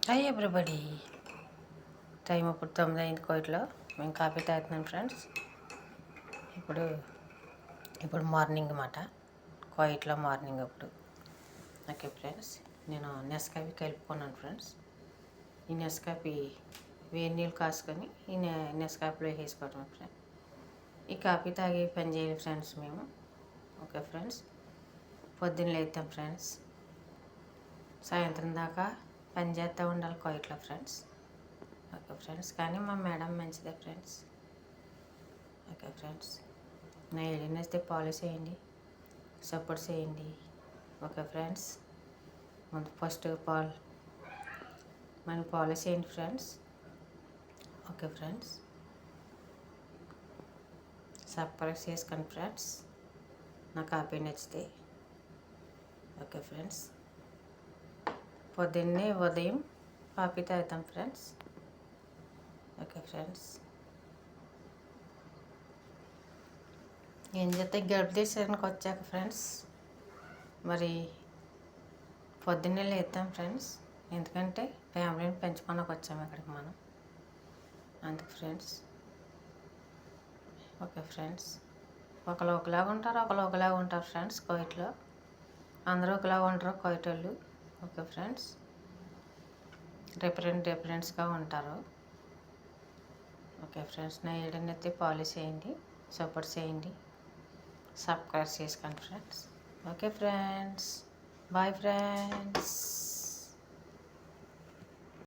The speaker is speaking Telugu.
Hi everybody. టైం ఇప్పుడు 9 అయింది కోయిట్లో. మేము కాఫీ తాగుతున్నాం ఫ్రెండ్స్. ఇప్పుడు ఇప్పుడు మార్నింగ్ అన్నమాట, కోయిట్లో మార్నింగ్ అప్పుడు. ఓకే ఫ్రెండ్స్, నేను నెస్కాఫీ కలుపుకున్నాను ఫ్రెండ్స్. ఈ నెస్కాఫీ వేడి నీళ్ళు కాసుకొని ఈ నెస్కాఫీలో వేసుకోవటం ఫ్రెండ్స్. ఈ కాఫీ తాగి పని చేయాలి ఫ్రెండ్స్ మేము. ఓకే ఫ్రెండ్స్, పొద్దున్న లేస్తాం ఫ్రెండ్స్, సాయంత్రం దాకా పని చేస్తూ ఉండాలి కోయిట్లో ఫ్రెండ్స్. ఓకే ఫ్రెండ్స్, కానీ మా మేడం మంచిదే ఫ్రెండ్స్. ఓకే ఫ్రెండ్స్, నా ఏలియన్ వస్తే పాలిష్ చేయండి, సపోర్ట్ చేయండి. ఓకే ఫ్రెండ్స్, ముందు ఫస్ట్ మనం పాలిష్ చేయండి ఫ్రెండ్స్. ఓకే ఫ్రెండ్స్, సబ్స్క్రైబ్ చేసుకోండి ఫ్రెండ్స్, నా కాపీ నచ్చితే. ఓకే ఫ్రెండ్స్, పొద్దున్నే ఉదయం కాఫీ తాగుతాం ఫ్రెండ్స్. ఓకే ఫ్రెండ్స్, ఏం చేస్తే గర్భ దేశానికి వచ్చాక ఫ్రెండ్స్, మరి పొద్దున్నే లేస్తాం ఫ్రెండ్స్. ఎందుకంటే ఫ్యామిలీని పెంచుకోడానికి వచ్చాము ఇక్కడికి మనం, అందుకు ఫ్రెండ్స్. ఓకే ఫ్రెండ్స్, ఒకరు ఒకలాగా ఉంటారు, ఒకరు ఒకలాగా ఉంటారు ఫ్రెండ్స్. కోయిట్లో అందరూ ఒకలాగా ఉంటారు కోయిట్ వాళ్ళు. ఓకే ఫ్రెండ్స్, డిఫరెంట్స్గా ఉంటారు. ఓకే ఫ్రెండ్స్, నా ఏడనైతే పాలిష్ చేయండి, సపోర్ట్ చేయండి, సబ్స్క్రైబ్ చేసుకోండి friends. Okay friends, bye friends.